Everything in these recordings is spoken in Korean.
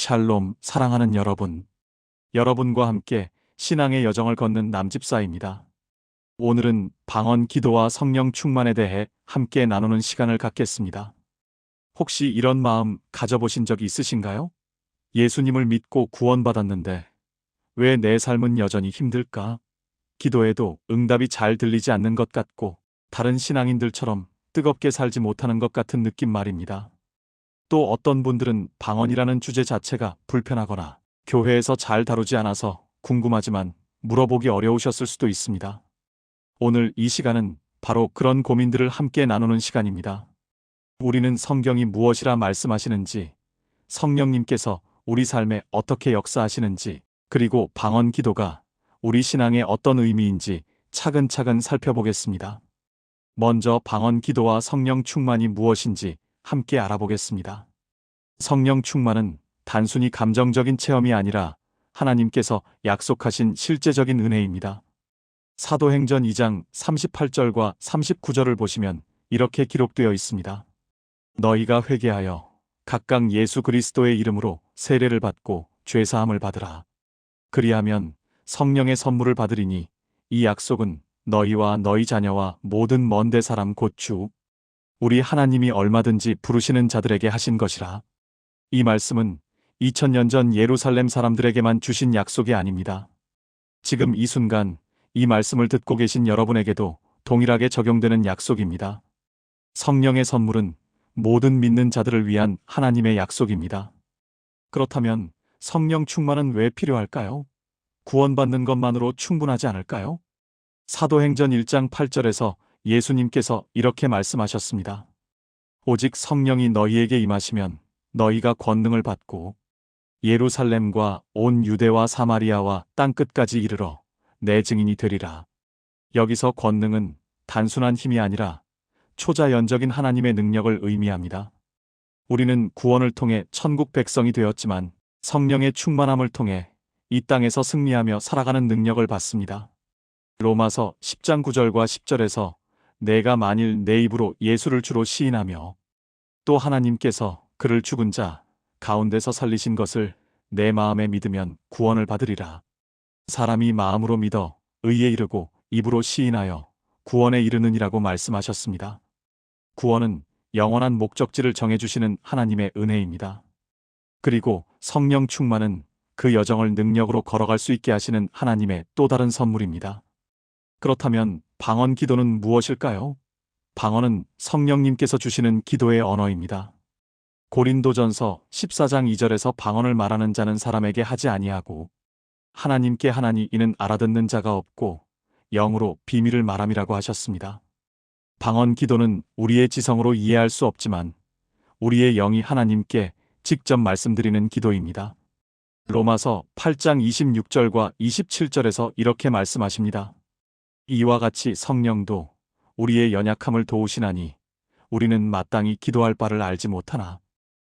샬롬, 사랑하는 여러분. 여러분과 함께 신앙의 여정을 걷는 남집사입니다. 오늘은 방언 기도와 성령 충만에 대해 함께 나누는 시간을 갖겠습니다. 혹시 이런 마음 가져보신 적이 있으신가요? 예수님을 믿고 구원받았는데 왜 내 삶은 여전히 힘들까? 기도해도 응답이 잘 들리지 않는 것 같고 다른 신앙인들처럼 뜨겁게 살지 못하는 것 같은 느낌 말입니다. 또 어떤 분들은 방언이라는 주제 자체가 불편하거나 교회에서 잘 다루지 않아서 궁금하지만 물어보기 어려우셨을 수도 있습니다. 오늘 이 시간은 바로 그런 고민들을 함께 나누는 시간입니다. 우리는 성경이 무엇이라 말씀하시는지, 성령님께서 우리 삶에 어떻게 역사하시는지, 그리고 방언 기도가 우리 신앙에 어떤 의미인지 차근차근 살펴보겠습니다. 먼저 방언 기도와 성령 충만이 무엇인지 함께 알아보겠습니다. 성령 충만은 단순히 감정적인 체험이 아니라 하나님께서 약속하신 실제적인 은혜입니다. 사도행전 2장 38절과 39절을 보시면 이렇게 기록되어 있습니다. 너희가 회개하여 각각 예수 그리스도의 이름으로 세례를 받고 죄사함을 받으라. 그리하면 성령의 선물을 받으리니 이 약속은 너희와 너희 자녀와 모든 먼데 사람 곧 주 우리 하나님이 얼마든지 부르시는 자들에게 하신 것이라. 이 말씀은 2000년 전 예루살렘 사람들에게만 주신 약속이 아닙니다. 지금 이 순간 이 말씀을 듣고 계신 여러분에게도 동일하게 적용되는 약속입니다. 성령의 선물은 모든 믿는 자들을 위한 하나님의 약속입니다. 그렇다면 성령 충만은 왜 필요할까요? 구원받는 것만으로 충분하지 않을까요? 사도행전 1장 8절에서 예수님께서 이렇게 말씀하셨습니다. 오직 성령이 너희에게 임하시면 너희가 권능을 받고 예루살렘과 온 유대와 사마리아와 땅끝까지 이르러 내 증인이 되리라. 여기서 권능은 단순한 힘이 아니라 초자연적인 하나님의 능력을 의미합니다. 우리는 구원을 통해 천국 백성이 되었지만 성령의 충만함을 통해 이 땅에서 승리하며 살아가는 능력을 받습니다. 로마서 10장 9절과 10절에서 내가 만일 내 입으로 예수를 주로 시인하며 또 하나님께서 그를 죽은 자 가운데서 살리신 것을 내 마음에 믿으면 구원을 받으리라. 사람이 마음으로 믿어 의에 이르고 입으로 시인하여 구원에 이르느니라고 말씀하셨습니다. 구원은 영원한 목적지를 정해주시는 하나님의 은혜입니다. 그리고 성령 충만은 그 여정을 능력으로 걸어갈 수 있게 하시는 하나님의 또 다른 선물입니다. 그렇다면 방언 기도는 무엇일까요? 방언은 성령님께서 주시는 기도의 언어입니다. 고린도전서 14장 2절에서 방언을 말하는 자는 사람에게 하지 아니하고 하나님께 하나니 이는 알아듣는 자가 없고 영으로 비밀을 말함이라고 하셨습니다. 방언 기도는 우리의 지성으로 이해할 수 없지만 우리의 영이 하나님께 직접 말씀드리는 기도입니다. 로마서 8장 26절과 27절에서 이렇게 말씀하십니다. 이와 같이 성령도 우리의 연약함을 도우시나니 우리는 마땅히 기도할 바를 알지 못하나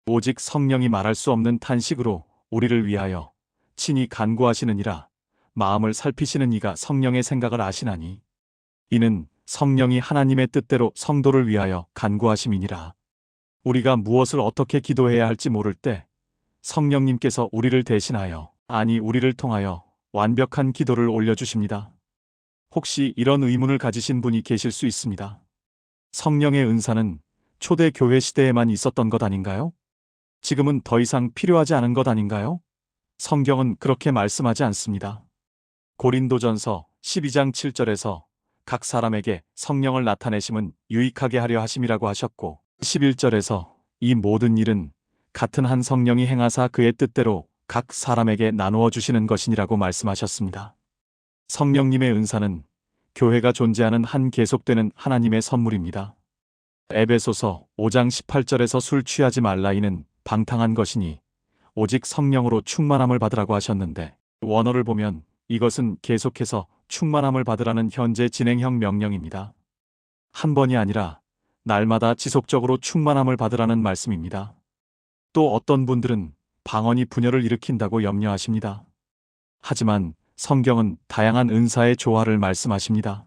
오직 성령이 말할 수 없는 탄식으로 우리를 위하여 친히 간구하시느니라. 마음을 살피시는 이가 성령의 생각을 아시나니 이는 성령이 하나님의 뜻대로 성도를 위하여 간구하심이니라. 우리가 무엇을 어떻게 기도해야 할지 모를 때 성령님께서 우리를 대신하여 아니 우리를 통하여 완벽한 기도를 올려주십니다. 혹시 이런 의문을 가지신 분이 계실 수 있습니다. 성령의 은사는 초대 교회 시대에만 있었던 것 아닌가요? 지금은 더 이상 필요하지 않은 것 아닌가요? 성경은 그렇게 말씀하지 않습니다. 고린도전서 12장 7절에서 각 사람에게 성령을 나타내심은 유익하게 하려 하심이라고 하셨고 11절에서 이 모든 일은 같은 한 성령이 행하사 그의 뜻대로 각 사람에게 나누어 주시는 것이니라고 말씀하셨습니다. 성령님의 은사는 교회가 존재하는 한 계속되는 하나님의 선물입니다. 에베소서 5장 18절에서 술 취하지 말라 이는 방탕한 것이니 오직 성령으로 충만함을 받으라고 하셨는데 원어를 보면 이것은 계속해서 충만함을 받으라는 현재 진행형 명령입니다. 한 번이 아니라 날마다 지속적으로 충만함을 받으라는 말씀입니다. 또 어떤 분들은 방언이 분열을 일으킨다고 염려하십니다. 하지만 성경은 다양한 은사의 조화를 말씀하십니다.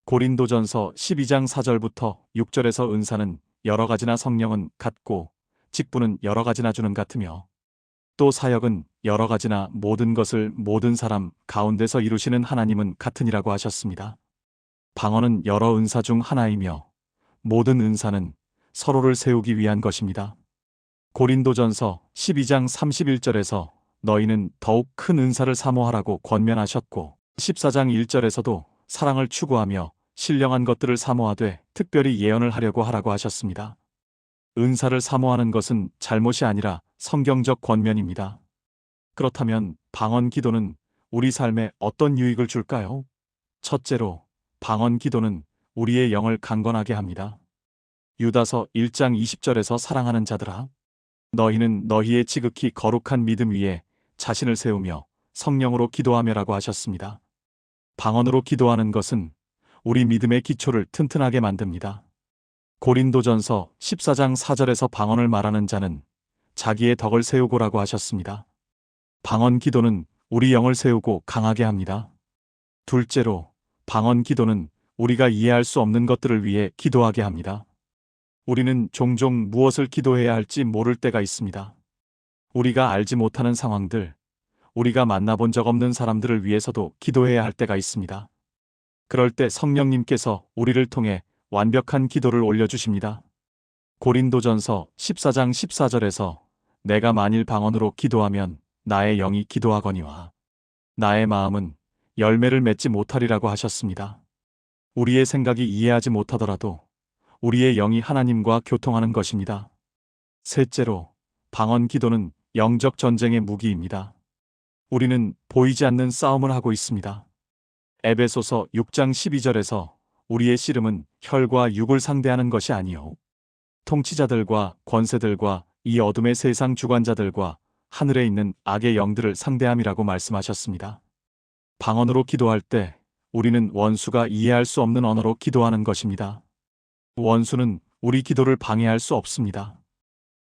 고린도전서 12장 4절부터 6절에서 은사는 여러 가지나 성령은 같고 직분은 여러 가지나 주는 같으며 또 사역은 여러 가지나 모든 것을 모든 사람 가운데서 이루시는 하나님은 같으니라고 하셨습니다. 방언은 여러 은사 중 하나이며 모든 은사는 서로를 세우기 위한 것입니다. 고린도전서 12장 31절에서 너희는 더욱 큰 은사를 사모하라고 권면하셨고 14장 1절에서도 사랑을 추구하며 신령한 것들을 사모하되 특별히 예언을 하려고 하라고 하셨습니다. 은사를 사모하는 것은 잘못이 아니라 성경적 권면입니다. 그렇다면 방언 기도는 우리 삶에 어떤 유익을 줄까요? 첫째로, 방언 기도는 우리의 영을 강건하게 합니다. 유다서 1장 20절에서 사랑하는 자들아, 너희는 너희의 지극히 거룩한 믿음 위에 자신을 세우며 성령으로 기도하며라고 하셨습니다. 방언으로 기도하는 것은 우리 믿음의 기초를 튼튼하게 만듭니다. 고린도전서 14장 4절에서 방언을 말하는 자는 자기의 덕을 세우고라고 하셨습니다. 방언 기도는 우리 영을 세우고 강하게 합니다. 둘째로, 방언 기도는 우리가 이해할 수 없는 것들을 위해 기도하게 합니다. 우리는 종종 무엇을 기도해야 할지 모를 때가 있습니다. 우리가 알지 못하는 상황들, 우리가 만나본 적 없는 사람들을 위해서도 기도해야 할 때가 있습니다. 그럴 때 성령님께서 우리를 통해 완벽한 기도를 올려주십니다. 고린도전서 14장 14절에서 내가 만일 방언으로 기도하면 나의 영이 기도하거니와 나의 마음은 열매를 맺지 못하리라고 하셨습니다. 우리의 생각이 이해하지 못하더라도 우리의 영이 하나님과 교통하는 것입니다. 셋째로, 방언 기도는 영적 전쟁의 무기입니다. 우리는 보이지 않는 싸움을 하고 있습니다. 에베소서 6장 12절에서 우리의 씨름은 혈과 육을 상대하는 것이 아니요 통치자들과 권세들과 이 어둠의 세상 주관자들과 하늘에 있는 악의 영들을 상대함이라고 말씀하셨습니다. 방언으로 기도할 때 우리는 원수가 이해할 수 없는 언어로 기도하는 것입니다. 원수는 우리 기도를 방해할 수 없습니다.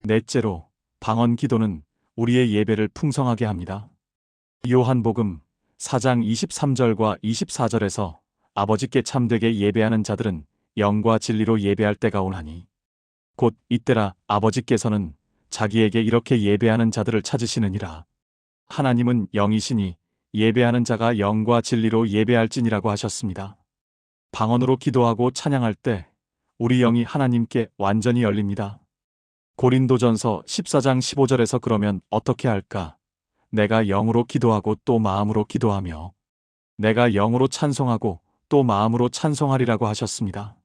넷째로, 방언 기도는 우리의 예배를 풍성하게 합니다. 요한복음 4장 23절과 24절에서 아버지께 참되게 예배하는 자들은 영과 진리로 예배할 때가 오나니 곧 이때라 아버지께서는 자기에게 이렇게 예배하는 자들을 찾으시느니라. 하나님은 영이시니 예배하는 자가 영과 진리로 예배할지니라고 하셨습니다. 방언으로 기도하고 찬양할 때 우리 영이 하나님께 완전히 열립니다. 고린도전서 14장 15절에서 그러면 어떻게 할까? 내가 영으로 기도하고 또 마음으로 기도하며 내가 영으로 찬송하고 또 마음으로 찬송하리라고 하셨습니다.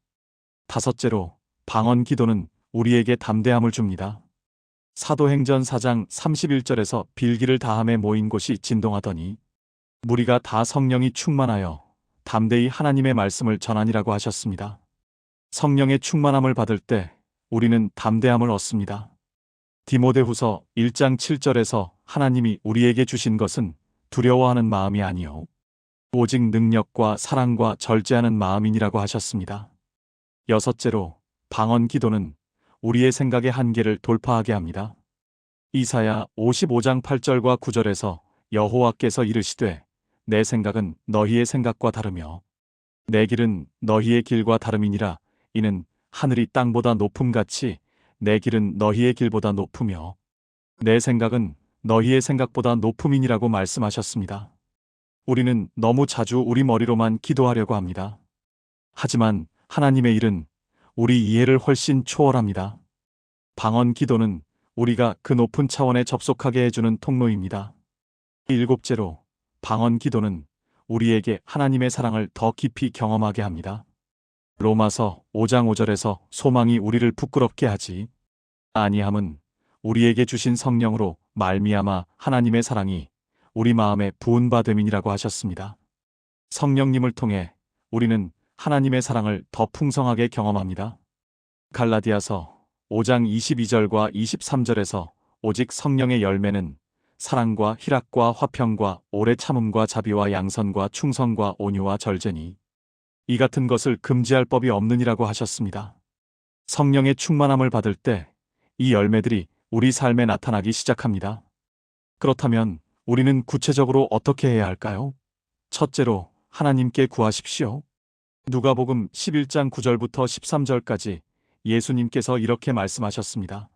다섯째로, 방언 기도는 우리에게 담대함을 줍니다. 사도행전 4장 31절에서 빌기를 다함에 모인 곳이 진동하더니 무리가 다 성령이 충만하여 담대히 하나님의 말씀을 전하니라고 하셨습니다. 성령의 충만함을 받을 때 우리는 담대함을 얻습니다. 디모데후서 1장 7절에서 하나님이 우리에게 주신 것은 두려워하는 마음이 아니요 오직 능력과 사랑과 절제하는 마음이니라고 하셨습니다. 여섯째로, 방언 기도는 우리의 생각의 한계를 돌파하게 합니다. 이사야 55장 8절과 9절에서 여호와께서 이르시되 내 생각은 너희의 생각과 다르며 내 길은 너희의 길과 다름이니라. 이는 하늘이 땅보다 높음같이 내 길은 너희의 길보다 높으며 내 생각은 너희의 생각보다 높음이니라고 말씀하셨습니다. 우리는 너무 자주 우리 머리로만 기도하려고 합니다. 하지만 하나님의 일은 우리 이해를 훨씬 초월합니다. 방언 기도는 우리가 그 높은 차원에 접속하게 해주는 통로입니다. 일곱째로, 방언 기도는 우리에게 하나님의 사랑을 더 깊이 경험하게 합니다. 로마서 5장 5절에서 소망이 우리를 부끄럽게 하지 아니함은 우리에게 주신 성령으로 말미암아 하나님의 사랑이 우리 마음에 부은 바 됨이니라고 하셨습니다. 성령님을 통해 우리는 하나님의 사랑을 더 풍성하게 경험합니다. 갈라디아서 5장 22절과 23절에서 오직 성령의 열매는 사랑과 희락과 화평과 오래 참음과 자비와 양선과 충성과 온유와 절제니 이 같은 것을 금지할 법이 없느니라고 하셨습니다. 성령의 충만함을 받을 때 이 열매들이 우리 삶에 나타나기 시작합니다. 그렇다면 우리는 구체적으로 어떻게 해야 할까요? 첫째로, 하나님께 구하십시오. 누가복음 11장 9절부터 13절까지 예수님께서 이렇게 말씀하셨습니다.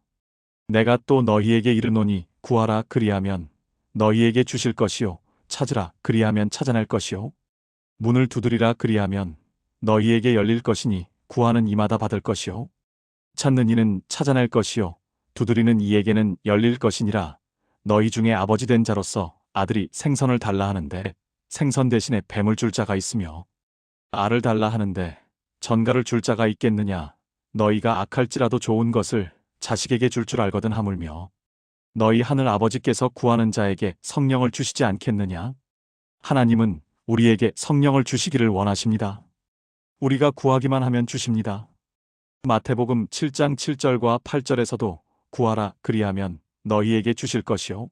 내가 또 너희에게 이르노니 구하라 그리하면 너희에게 주실 것이요 찾으라 그리하면 찾아낼 것이요 문을 두드리라 그리하면 너희에게 열릴 것이니 구하는 이마다 받을 것이요 찾는 이는 찾아낼 것이요 두드리는 이에게는 열릴 것이니라. 너희 중에 아버지 된 자로서 아들이 생선을 달라 하는데 생선 대신에 뱀을 줄 자가 있으며 알을 달라 하는데 전갈을 줄 자가 있겠느냐. 너희가 악할지라도 좋은 것을 자식에게 줄 줄 알거든 하물며 너희 하늘 아버지께서 구하는 자에게 성령을 주시지 않겠느냐. 하나님은 우리에게 성령을 주시기를 원하십니다. 우리가 구하기만 하면 주십니다. 마태복음 7장 7절과 8절에서도 구하라 그리하면 너희에게 주실 것이요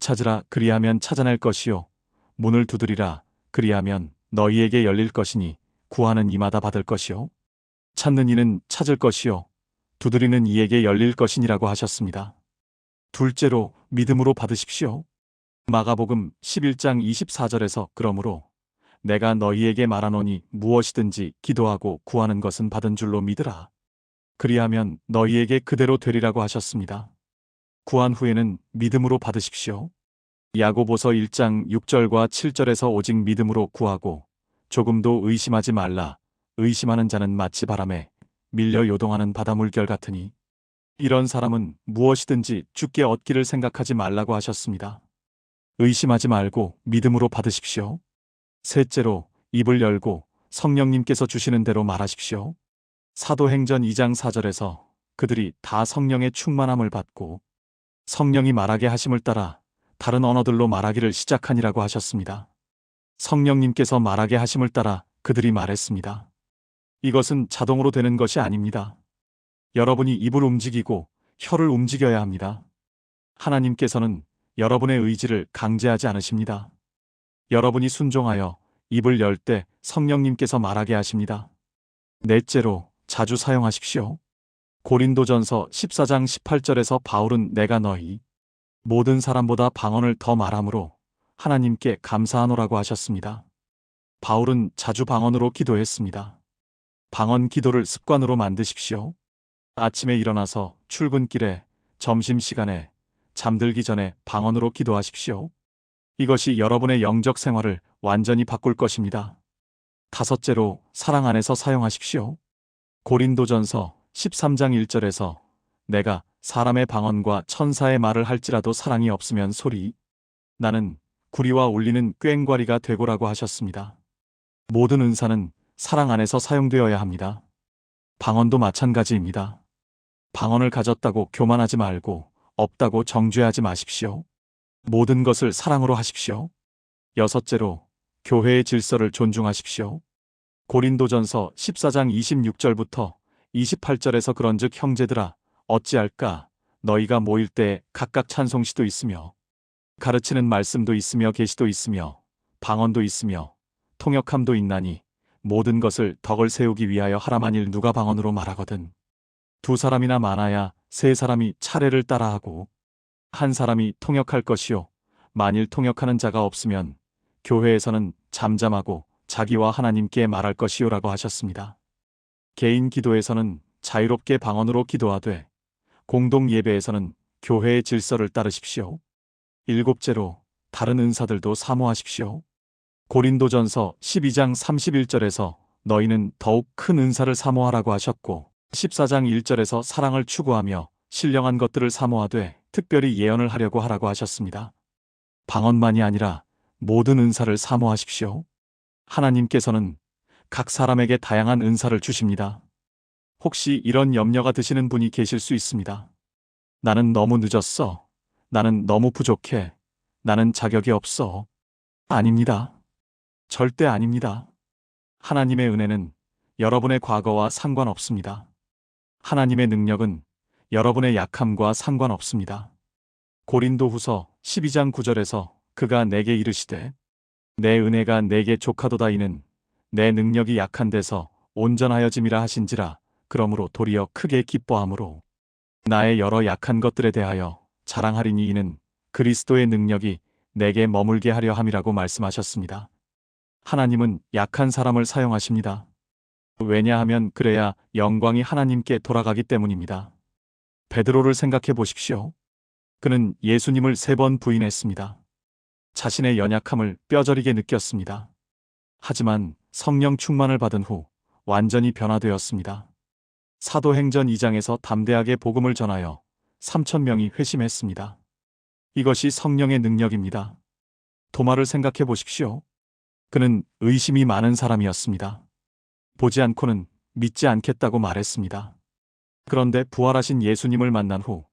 찾으라 그리하면 찾아낼 것이요 문을 두드리라 그리하면 너희에게 열릴 것이니 구하는 이마다 받을 것이요 찾는 이는 찾을 것이요 두드리는 이에게 열릴 것이니라고 하셨습니다. 둘째로 믿음으로 받으십시오. 마가복음 11장 24절에서 그러므로 내가 너희에게 말하노니 무엇이든지 기도하고 구하는 것은 받은 줄로 믿으라. 그리하면 너희에게 그대로 되리라고 하셨습니다. 구한 후에는 믿음으로 받으십시오. 야고보서 1장 6절과 7절에서 오직 믿음으로 구하고 조금도 의심하지 말라. 의심하는 자는 마치 바람에 밀려 요동하는 바다 물결 같으니 이런 사람은 무엇이든지 주께 얻기를 생각하지 말라고 하셨습니다. 의심하지 말고 믿음으로 받으십시오. 셋째로 입을 열고 성령님께서 주시는 대로 말하십시오. 사도행전 2장 4절에서 그들이 다 성령의 충만함을 받고 성령이 말하게 하심을 따라 다른 언어들로 말하기를 시작하니라고 하셨습니다. 성령님께서 말하게 하심을 따라 그들이 말했습니다. 이것은 자동으로 되는 것이 아닙니다. 여러분이 입을 움직이고 혀를 움직여야 합니다. 하나님께서는 여러분의 의지를 강제하지 않으십니다. 여러분이 순종하여 입을 열 때 성령님께서 말하게 하십니다. 넷째로 자주 사용하십시오. 고린도전서 14장 18절에서 바울은 내가 너희 모든 사람보다 방언을 더 말함으로 하나님께 감사하노라고 하셨습니다. 바울은 자주 방언으로 기도했습니다. 방언 기도를 습관으로 만드십시오. 아침에 일어나서 출근길에, 점심시간에, 잠들기 전에 방언으로 기도하십시오. 이것이 여러분의 영적 생활을 완전히 바꿀 것입니다. 다섯째로 사랑 안에서 사용하십시오. 고린도전서 13장 1절에서 내가 사람의 방언과 천사의 말을 할지라도 사랑이 없으면 소리 나는 구리와 울리는 꽹과리가 되고라고 하셨습니다. 모든 은사는 사랑 안에서 사용되어야 합니다. 방언도 마찬가지입니다. 방언을 가졌다고 교만하지 말고 없다고 정죄하지 마십시오. 모든 것을 사랑으로 하십시오. 여섯째로 교회의 질서를 존중하십시오. 고린도전서 14장 26절부터 28절에서 그런즉 형제들아 어찌할까 너희가 모일 때 각각 찬송시도 있으며 가르치는 말씀도 있으며 계시도 있으며 방언도 있으며 통역함도 있나니 모든 것을 덕을 세우기 위하여 하라. 만일 누가 방언으로 말하거든 두 사람이나 많아야 세 사람이 차례를 따라하고 한 사람이 통역할 것이요 만일 통역하는 자가 없으면 교회에서는 잠잠하고 자기와 하나님께 말할 것이요라고 하셨습니다. 개인 기도에서는 자유롭게 방언으로 기도하되 공동 예배에서는 교회의 질서를 따르십시오. 일곱째로 다른 은사들도 사모하십시오. 고린도전서 12장 31절에서 너희는 더욱 큰 은사를 사모하라고 하셨고 14장 1절에서 사랑을 추구하며 신령한 것들을 사모하되 특별히 예언을 하려고 하라고 하셨습니다. 방언만이 아니라 모든 은사를 사모하십시오. 하나님께서는 각 사람에게 다양한 은사를 주십니다. 혹시 이런 염려가 드시는 분이 계실 수 있습니다. 나는 너무 늦었어. 나는 너무 부족해. 나는 자격이 없어. 아닙니다. 절대 아닙니다. 하나님의 은혜는 여러분의 과거와 상관없습니다. 하나님의 능력은 여러분의 약함과 상관없습니다. 고린도후서 12장 9절에서 그가 내게 이르시되 내 은혜가 내게 족하도다. 이는 내 능력이 약한 데서 온전하여짐이라 하신지라. 그러므로 도리어 크게 기뻐함으로 나의 여러 약한 것들에 대하여 자랑하리니 이는 그리스도의 능력이 내게 머물게 하려 함이라고 말씀하셨습니다. 하나님은 약한 사람을 사용하십니다. 왜냐하면 그래야 영광이 하나님께 돌아가기 때문입니다. 베드로를 생각해 보십시오. 그는 예수님을 3번 부인했습니다. 자신의 연약함을 뼈저리게 느꼈습니다. 하지만 성령 충만을 받은 후 완전히 변화되었습니다. 사도행전 2장에서 담대하게 복음을 전하여 3,000명이 회심했습니다. 이것이 성령의 능력입니다. 도마를 생각해 보십시오. 그는 의심이 많은 사람이었습니다. 보지 않고는 믿지 않겠다고 말했습니다. 그런데 부활하신 예수님을 만난 후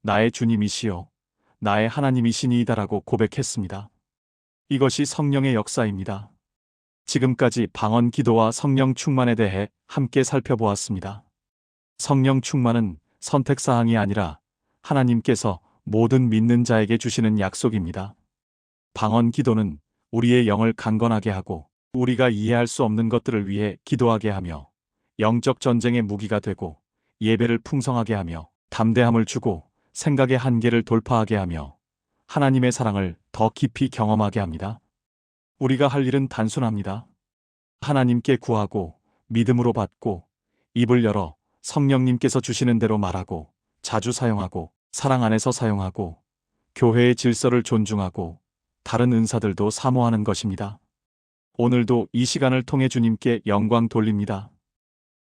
나의 주님이시요 나의 하나님이시니이다라고 고백했습니다. 이것이 성령의 역사입니다. 지금까지 방언 기도와 성령 충만에 대해 함께 살펴보았습니다. 성령 충만은 선택사항이 아니라 하나님께서 모든 믿는 자에게 주시는 약속입니다. 방언 기도는 우리의 영을 강건하게 하고 우리가 이해할 수 없는 것들을 위해 기도하게 하며 영적 전쟁의 무기가 되고 예배를 풍성하게 하며 담대함을 주고 생각의 한계를 돌파하게 하며 하나님의 사랑을 더 깊이 경험하게 합니다. 우리가 할 일은 단순합니다. 하나님께 구하고 믿음으로 받고 입을 열어 성령님께서 주시는 대로 말하고 자주 사용하고 사랑 안에서 사용하고 교회의 질서를 존중하고 다른 은사들도 사모하는 것입니다. 오늘도 이 시간을 통해 주님께 영광 돌립니다.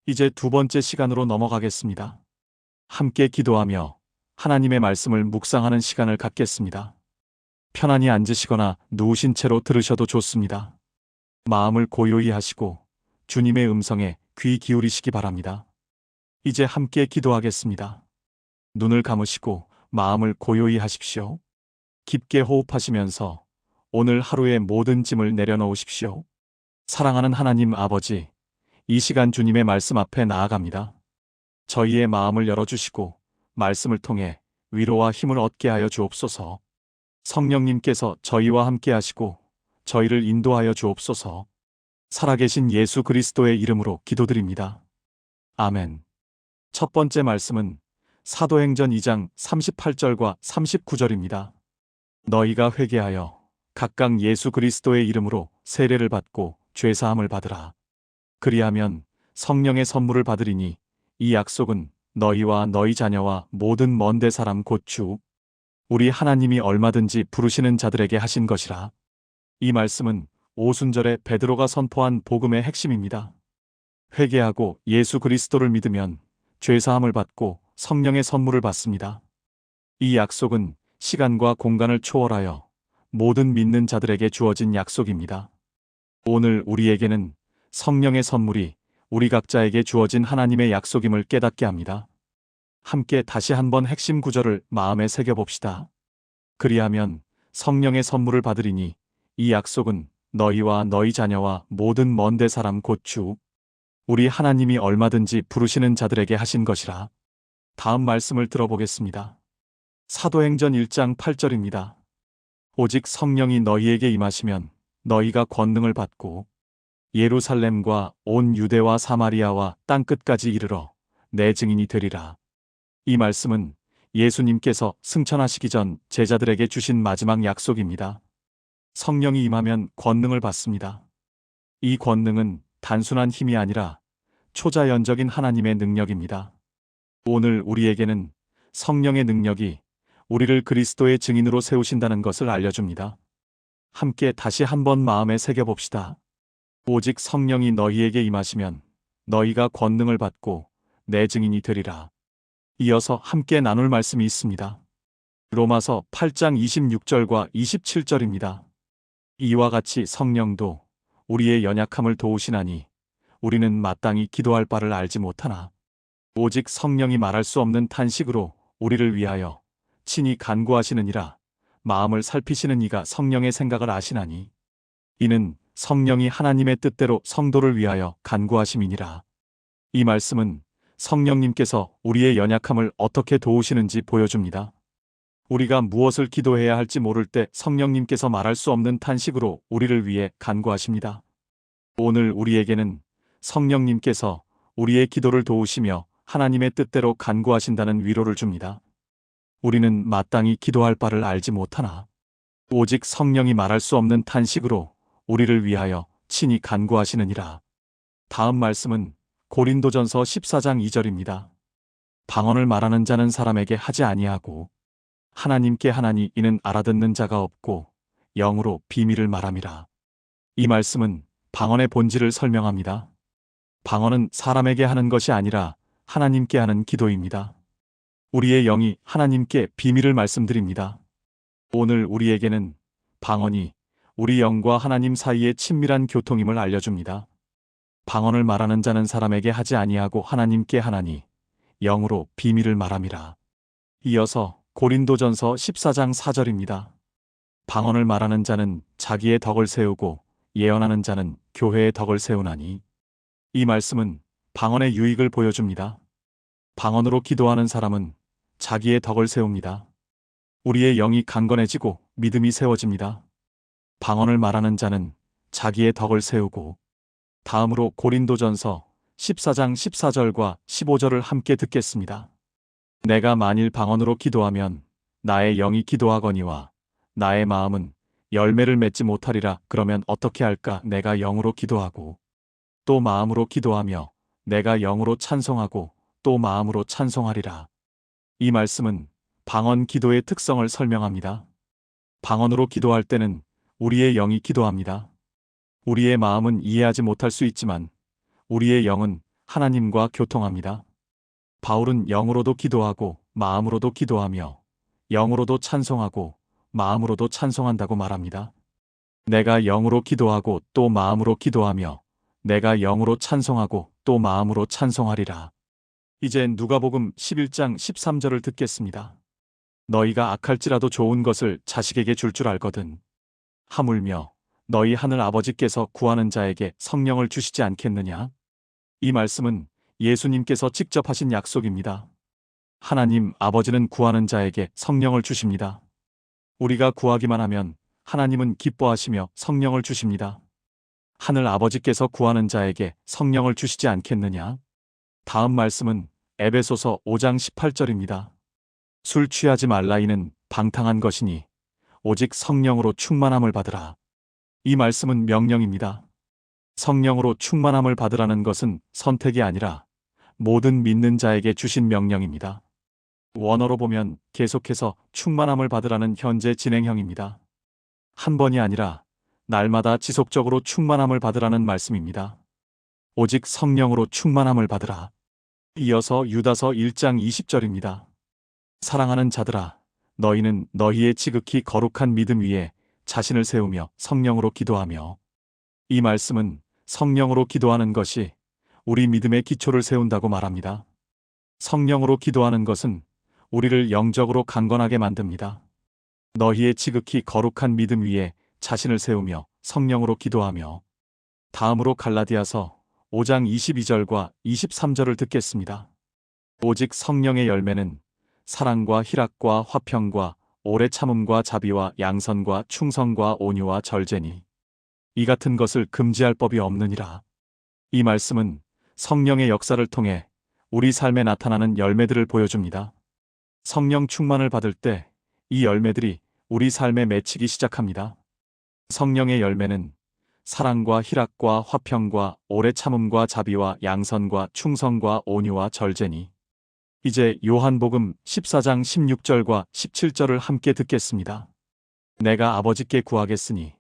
이제 2번째 시간으로 넘어가겠습니다. 함께 기도하며 하나님의 말씀을 묵상하는 시간을 갖겠습니다. 편안히 앉으시거나 누우신 채로 들으셔도 좋습니다. 마음을 고요히 하시고 주님의 음성에 귀 기울이시기 바랍니다. 이제 함께 기도하겠습니다. 눈을 감으시고 마음을 고요히 하십시오. 깊게 호흡하시면서 오늘 하루의 모든 짐을 내려놓으십시오. 사랑하는 하나님 아버지, 이 시간 주님의 말씀 앞에 나아갑니다. 저희의 마음을 열어주시고 말씀을 통해 위로와 힘을 얻게 하여 주옵소서. 성령님께서 저희와 함께 하시고 저희를 인도하여 주옵소서. 살아계신 예수 그리스도의 이름으로 기도드립니다. 아멘. 첫 번째 말씀은 사도행전 2장 38절과 39절입니다. 너희가 회개하여 각각 예수 그리스도의 이름으로 세례를 받고 죄사함을 받으라. 그리하면 성령의 선물을 받으리니 이 약속은 너희와 너희 자녀와 모든 먼데 사람 곧 주 우리 하나님이 얼마든지 부르시는 자들에게 하신 것이라. 이 말씀은 오순절에 베드로가 선포한 복음의 핵심입니다. 회개하고 예수 그리스도를 믿으면 죄사함을 받고 성령의 선물을 받습니다. 이 약속은 시간과 공간을 초월하여 모든 믿는 자들에게 주어진 약속입니다. 오늘 우리에게는 성령의 선물이 우리 각자에게 주어진 하나님의 약속임을 깨닫게 합니다. 함께 다시 한번 핵심 구절을 마음에 새겨봅시다. 그리하면 성령의 선물을 받으리니 이 약속은 너희와 너희 자녀와 모든 먼데 사람 곧 주 우리 하나님이 얼마든지 부르시는 자들에게 하신 것이라. 다음 말씀을 들어보겠습니다. 사도행전 1장 8절입니다. 오직 성령이 너희에게 임하시면 너희가 권능을 받고 예루살렘과 온 유대와 사마리아와 땅끝까지 이르러 내 증인이 되리라. 이 말씀은 예수님께서 승천하시기 전 제자들에게 주신 마지막 약속입니다. 성령이 임하면 권능을 받습니다. 이 권능은 단순한 힘이 아니라 초자연적인 하나님의 능력입니다. 오늘 우리에게는 성령의 능력이 우리를 그리스도의 증인으로 세우신다는 것을 알려줍니다. 함께 다시 한번 마음에 새겨봅시다. 오직 성령이 너희에게 임하시면 너희가 권능을 받고 내 증인이 되리라. 이어서 함께 나눌 말씀이 있습니다. 로마서 8장 26절과 27절입니다. 이와 같이 성령도 우리의 연약함을 도우시나니 우리는 마땅히 기도할 바를 알지 못하나 오직 성령이 말할 수 없는 탄식으로 우리를 위하여 친히 간구하시느니라. 마음을 살피시는 이가 성령의 생각을 아시나니 이는 성령이 하나님의 뜻대로 성도를 위하여 간구하심이니라. 이 말씀은 성령님께서 우리의 연약함을 어떻게 도우시는지 보여줍니다. 우리가 무엇을 기도해야 할지 모를 때 성령님께서 말할 수 없는 탄식으로 우리를 위해 간구하십니다. 오늘 우리에게는 성령님께서 우리의 기도를 도우시며 하나님의 뜻대로 간구하신다는 위로를 줍니다. 우리는 마땅히 기도할 바를 알지 못하나 오직 성령이 말할 수 없는 탄식으로 우리를 위하여 친히 간구하시느니라. 다음 말씀은 고린도전서 14장 2절입니다. 방언을 말하는 자는 사람에게 하지 아니하고 하나님께 하나니 이는 알아듣는 자가 없고 영으로 비밀을 말함이라. 이 말씀은 방언의 본질을 설명합니다. 방언은 사람에게 하는 것이 아니라 하나님께 하는 기도입니다. 우리의 영이 하나님께 비밀을 말씀드립니다. 오늘 우리에게는 방언이 우리 영과 하나님 사이의 친밀한 교통임을 알려줍니다. 방언을 말하는 자는 사람에게 하지 아니하고 하나님께 하나니 영으로 비밀을 말함이라. 이어서 고린도전서 14장 4절입니다. 방언을 말하는 자는 자기의 덕을 세우고 예언하는 자는 교회의 덕을 세우나니. 이 말씀은 방언의 유익을 보여줍니다. 방언으로 기도하는 사람은 자기의 덕을 세웁니다. 우리의 영이 강건해지고 믿음이 세워집니다. 방언을 말하는 자는 자기의 덕을 세우고. 다음으로 고린도전서 14장 14절과 15절을 함께 듣겠습니다. 내가 만일 방언으로 기도하면 나의 영이 기도하거니와 나의 마음은 열매를 맺지 못하리라. 그러면 어떻게 할까? 내가 영으로 기도하고 또 마음으로 기도하며 내가 영으로 찬송하고 또 마음으로 찬송하리라. 이 말씀은 방언 기도의 특성을 설명합니다. 방언으로 기도할 때는 우리의 영이 기도합니다. 우리의 마음은 이해하지 못할 수 있지만 우리의 영은 하나님과 교통합니다. 바울은 영으로도 기도하고 마음으로도 기도하며 영으로도 찬송하고 마음으로도 찬송한다고 말합니다. 내가 영으로 기도하고 또 마음으로 기도하며 내가 영으로 찬송하고 또 마음으로 찬송하리라. 이제 누가복음 11장 13절을 듣겠습니다. 너희가 악할지라도 좋은 것을 자식에게 줄 알거든. 하물며 너희 하늘 아버지께서 구하는 자에게 성령을 주시지 않겠느냐? 이 말씀은 예수님께서 직접 하신 약속입니다. 하나님 아버지는 구하는 자에게 성령을 주십니다. 우리가 구하기만 하면 하나님은 기뻐하시며 성령을 주십니다. 하늘 아버지께서 구하는 자에게 성령을 주시지 않겠느냐? 다음 말씀은 에베소서 5장 18절입니다. 술 취하지 말라 이는 방탕한 것이니 오직 성령으로 충만함을 받으라. 이 말씀은 명령입니다. 성령으로 충만함을 받으라는 것은 선택이 아니라 모든 믿는 자에게 주신 명령입니다. 원어로 보면 계속해서 충만함을 받으라는 현재 진행형입니다. 한 번이 아니라 날마다 지속적으로 충만함을 받으라는 말씀입니다. 오직 성령으로 충만함을 받으라. 이어서 유다서 1장 20절입니다. 사랑하는 자들아, 너희는 너희의 지극히 거룩한 믿음 위에 자신을 세우며 성령으로 기도하며. 이 말씀은 성령으로 기도하는 것이 우리 믿음의 기초를 세운다고 말합니다. 성령으로 기도하는 것은 우리를 영적으로 강건하게 만듭니다. 너희의 지극히 거룩한 믿음 위에 자신을 세우며 성령으로 기도하며. 다음으로 갈라디아서 5장 22절과 23절을 듣겠습니다. 오직 성령의 열매는 사랑과 희락과 화평과 오래 참음과 자비와 양선과 충성과 온유와 절제니 이 같은 것을 금지할 법이 없느니라. 이 말씀은 성령의 역사를 통해 우리 삶에 나타나는 열매들을 보여줍니다. 성령 충만을 받을 때 이 열매들이 우리 삶에 맺히기 시작합니다. 성령의 열매는 사랑과 희락과 화평과 오래 참음과 자비와 양선과 충성과 온유와 절제니. 이제 요한복음 14장 16절과 17절을 함께 듣겠습니다. 내가 아버지께 구하겠으니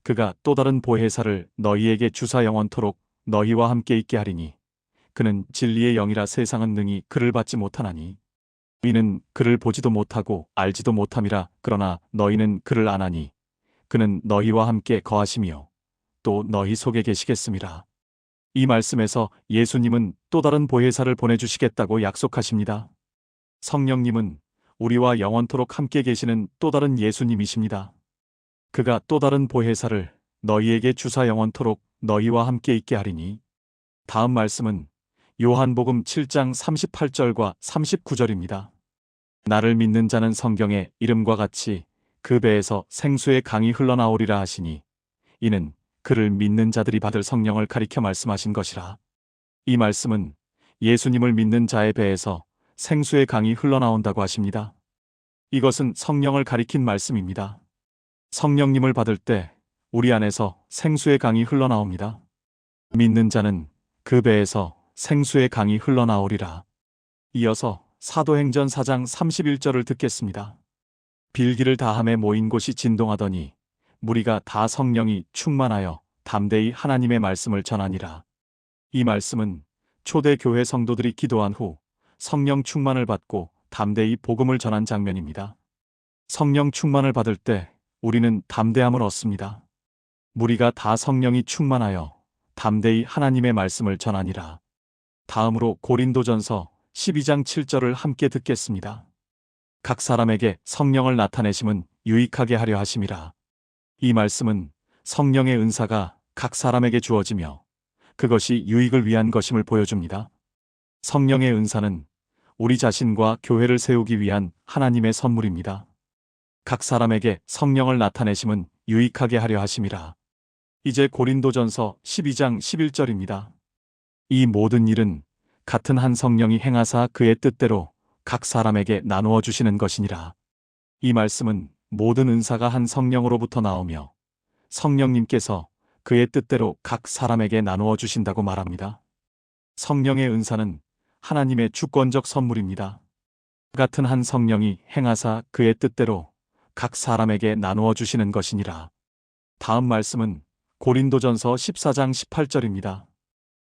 그가 또 다른 보혜사를 너희에게 주사 영원토록 너희와 함께 있게 하리니 그는 진리의 영이라 세상은 능히 그를 받지 못하나니 이는 그를 보지도 못하고 알지도 못함이라. 그러나 너희는 그를 아나니 그는 너희와 함께 거하시며 또 너희 속에 계시겠음이라. 이 말씀에서 예수님은 또 다른 보혜사를 보내주시겠다고 약속하십니다. 성령님은 우리와 영원토록 함께 계시는 또 다른 예수님이십니다. 그가 또 다른 보혜사를 너희에게 주사 영원토록 너희와 함께 있게 하리니. 다음 말씀은 요한복음 7장 38절과 39절입니다. 나를 믿는 자는 성경의 이름과 같이 그 배에서 생수의 강이 흘러나오리라 하시니 이는 그를 믿는 자들이 받을 성령을 가리켜 말씀하신 것이라. 이 말씀은 예수님을 믿는 자의 배에서 생수의 강이 흘러나온다고 하십니다. 이것은 성령을 가리킨 말씀입니다. 성령님을 받을 때 우리 안에서 생수의 강이 흘러나옵니다. 믿는 자는 그 배에서 생수의 강이 흘러나오리라. 이어서 사도행전 4장 31절을 듣겠습니다. 빌기를 다함에 모인 곳이 진동하더니 무리가 다 성령이 충만하여 담대히 하나님의 말씀을 전하니라. 이 말씀은 초대 교회 성도들이 기도한 후 성령 충만을 받고 담대히 복음을 전한 장면입니다. 성령 충만을 받을 때 우리는 담대함을 얻습니다. 무리가 다 성령이 충만하여 담대히 하나님의 말씀을 전하니라. 다음으로 고린도전서 12장 7절을 함께 듣겠습니다. 각 사람에게 성령을 나타내심은 유익하게 하려 하심이라. 이 말씀은 성령의 은사가 각 사람에게 주어지며 그것이 유익을 위한 것임을 보여줍니다. 성령의 은사는 우리 자신과 교회를 세우기 위한 하나님의 선물입니다. 각 사람에게 성령을 나타내심은 유익하게 하려 하심이라. 이제 고린도전서 12장 11절입니다. 이 모든 일은 같은 한 성령이 행하사 그의 뜻대로 각 사람에게 나누어 주시는 것이니라. 이 말씀은 모든 은사가 한 성령으로부터 나오며 성령님께서 그의 뜻대로 각 사람에게 나누어 주신다고 말합니다. 성령의 은사는 하나님의 주권적 선물입니다. 같은 한 성령이 행하사 그의 뜻대로 각 사람에게 나누어 주시는 것이니라. 다음 말씀은 고린도전서 14장 18절입니다.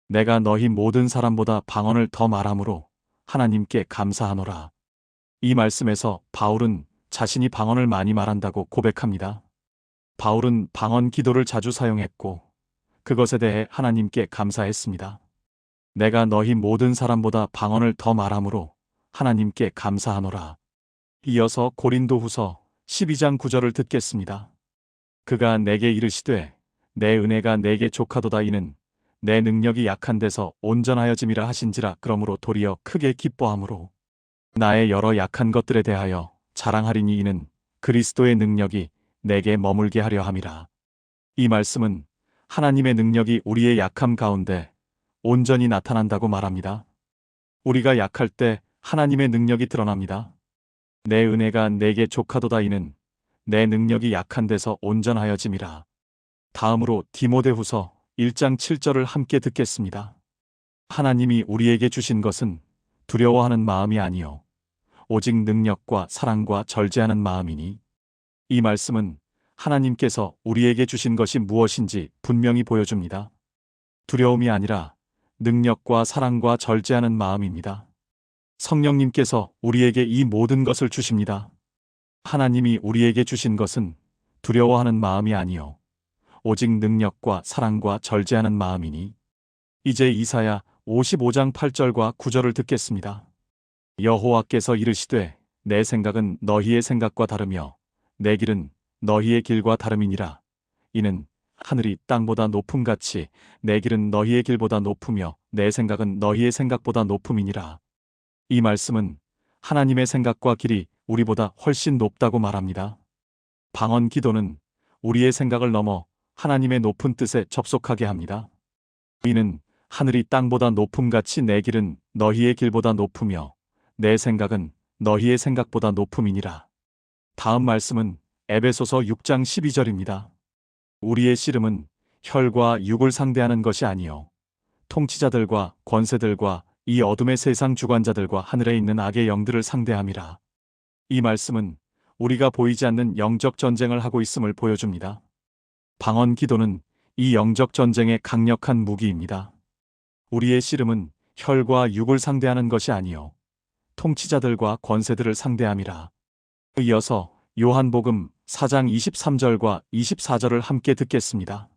내가 너희 모든 사람보다 방언을 더 말함으로 하나님께 감사하노라. 이 말씀에서 바울은 자신이 방언을 많이 말한다고 고백합니다. 바울은 방언 기도를 자주 사용했고 그것에 대해 하나님께 감사했습니다. 내가 너희 모든 사람보다 방언을 더 말함으로 하나님께 감사하노라. 이어서 고린도후서 12장 9절을 듣겠습니다. 그가 내게 이르시되 내 은혜가 내게 족하도다. 이는 내 능력이 약한 데서 온전하여짐이라 하신지라. 그러므로 도리어 크게 기뻐함으로 나의 여러 약한 것들에 대하여 자랑하리니 이는 그리스도의 능력이 내게 머물게 하려 함이라. 이 말씀은 하나님의 능력이 우리의 약함 가운데 온전히 나타난다고 말합니다. 우리가 약할 때 하나님의 능력이 드러납니다. 내 은혜가 내게 족하도다. 이는 내 능력이 약한 데서 온전하여짐이라. 다음으로 디모데후서 1장 7절을 함께 듣겠습니다. 하나님이 우리에게 주신 것은 두려워하는 마음이 아니요 오직 능력과 사랑과 절제하는 마음이니. 이 말씀은 하나님께서 우리에게 주신 것이 무엇인지 분명히 보여줍니다. 두려움이 아니라 능력과 사랑과 절제하는 마음입니다. 성령님께서 우리에게 이 모든 것을 주십니다. 하나님이 우리에게 주신 것은 두려워하는 마음이 아니요 오직 능력과 사랑과 절제하는 마음이니. 이제 이사야 55장 8절과 9절을 듣겠습니다. 여호와께서 이르시되 내 생각은 너희의 생각과 다르며 내 길은 너희의 길과 다름이니라. 이는 하늘이 땅보다 높음같이 내 길은 너희의 길보다 높으며 내 생각은 너희의 생각보다 높음이니라. 이 말씀은 하나님의 생각과 길이 우리보다 훨씬 높다고 말합니다. 방언 기도는 우리의 생각을 넘어 하나님의 높은 뜻에 접속하게 합니다. 이는 하늘이 땅보다 높음같이 내 길은 너희의 길보다 높으며 내 생각은 너희의 생각보다 높음이니라. 다음 말씀은 에베소서 6장 12절입니다. 우리의 씨름은 혈과 육을 상대하는 것이 아니요 통치자들과 권세들과 이 어둠의 세상 주관자들과 하늘에 있는 악의 영들을 상대함이라. 이 말씀은 우리가 보이지 않는 영적 전쟁을 하고 있음을 보여줍니다. 방언 기도는 이 영적 전쟁의 강력한 무기입니다. 우리의 씨름은 혈과 육을 상대하는 것이 아니요 통치자들과 권세들을 상대함이라. 이어서 요한복음 4장 23절과 24절을 함께 듣겠습니다.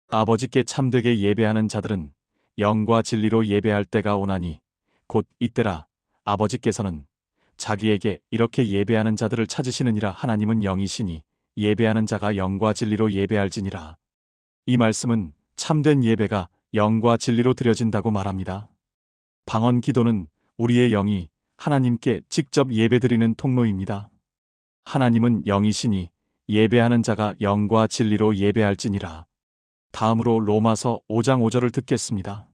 아버지께 참되게 예배하는 자들은 영과 진리로 예배할 때가 오나니 곧 이때라. 아버지께서는 자기에게 이렇게 예배하는 자들을 찾으시느니라. 하나님은 영이시니 예배하는 자가 영과 진리로 예배할지니라. 이 말씀은 참된 예배가 영과 진리로 드려진다고 말합니다. 방언 기도는 우리의 영이 하나님께 직접 예배드리는 통로입니다. 하나님은 영이시니 예배하는 자가 영과 진리로 예배할지니라. 다음으로 로마서 5장 5절을 듣겠습니다.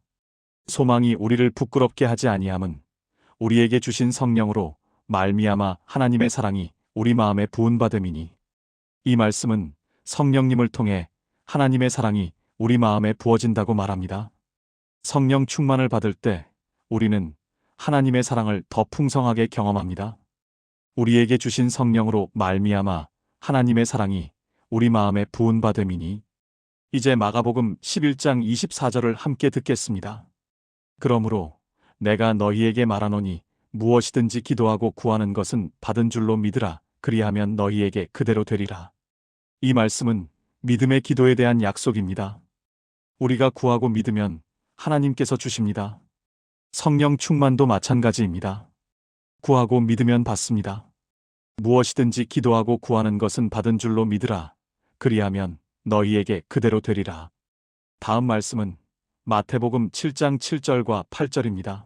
소망이 우리를 부끄럽게 하지 아니함은 우리에게 주신 성령으로 말미암아 하나님의 사랑이 우리 마음에 부은받음이니. 이 말씀은 성령님을 통해 하나님의 사랑이 우리 마음에 부어진다고 말합니다. 성령 충만을 받을 때 우리는 하나님의 사랑을 더 풍성하게 경험합니다. 우리에게 주신 성령으로 말미암아 하나님의 사랑이 우리 마음에 부은 바 됨이니. 이제 마가복음 11장 24절을 함께 듣겠습니다. 그러므로 내가 너희에게 말하노니 무엇이든지 기도하고 구하는 것은 받은 줄로 믿으라. 그리하면 너희에게 그대로 되리라. 이 말씀은 믿음의 기도에 대한 약속입니다. 우리가 구하고 믿으면 하나님께서 주십니다. 성령 충만도 마찬가지입니다. 구하고 믿으면 받습니다. 무엇이든지 기도하고 구하는 것은 받은 줄로 믿으라. 그리하면 너희에게 그대로 되리라. 다음 말씀은 마태복음 7장 7절과 8절입니다.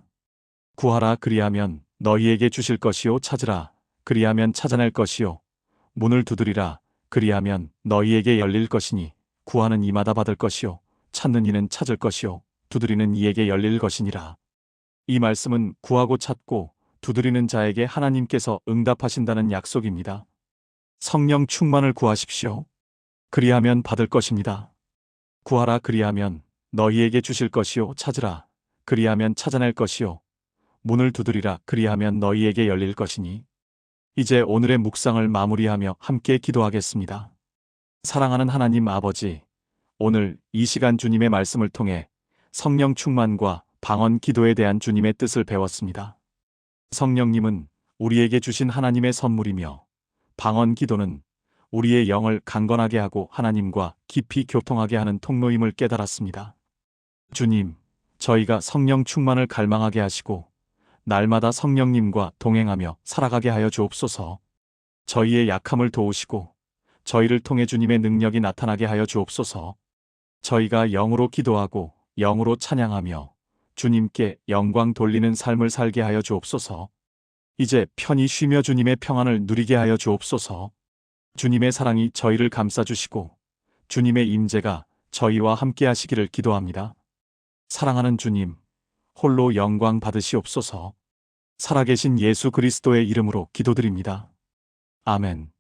구하라 그리하면 너희에게 주실 것이요 찾으라 그리하면 찾아낼 것이요 문을 두드리라 그리하면 너희에게 열릴 것이니 구하는 이마다 받을 것이요 찾는 이는 찾을 것이요 두드리는 이에게 열릴 것이니라. 이 말씀은 구하고 찾고 두드리는 자에게 하나님께서 응답하신다는 약속입니다. 성령 충만을 구하십시오. 그리하면 받을 것입니다. 구하라 그리하면 너희에게 주실 것이요 찾으라 그리하면 찾아낼 것이요 문을 두드리라 그리하면 너희에게 열릴 것이니. 이제 오늘의 묵상을 마무리하며 함께 기도하겠습니다. 사랑하는 하나님 아버지, 오늘 이 시간 주님의 말씀을 통해 성령 충만과 방언 기도에 대한 주님의 뜻을 배웠습니다. 성령님은 우리에게 주신 하나님의 선물이며 방언 기도는 우리의 영을 강건하게 하고 하나님과 깊이 교통하게 하는 통로임을 깨달았습니다. 주님, 저희가 성령 충만을 갈망하게 하시고 날마다 성령님과 동행하며 살아가게 하여 주옵소서. 저희의 약함을 도우시고 저희를 통해 주님의 능력이 나타나게 하여 주옵소서. 저희가 영으로 기도하고 영으로 찬양하며 주님께 영광 돌리는 삶을 살게 하여 주옵소서. 이제 편히 쉬며 주님의 평안을 누리게 하여 주옵소서. 주님의 사랑이 저희를 감싸주시고 주님의 임재가 저희와 함께 하시기를 기도합니다. 사랑하는 주님, 홀로 영광 받으시옵소서. 살아계신 예수 그리스도의 이름으로 기도드립니다. 아멘.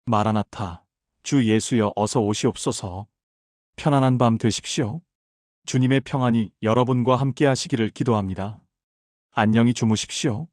마라나타, 주 예수여 어서 오시옵소서. 편안한 밤 되십시오. 주님의 평안이 여러분과 함께 하시기를 기도합니다. 안녕히 주무십시오.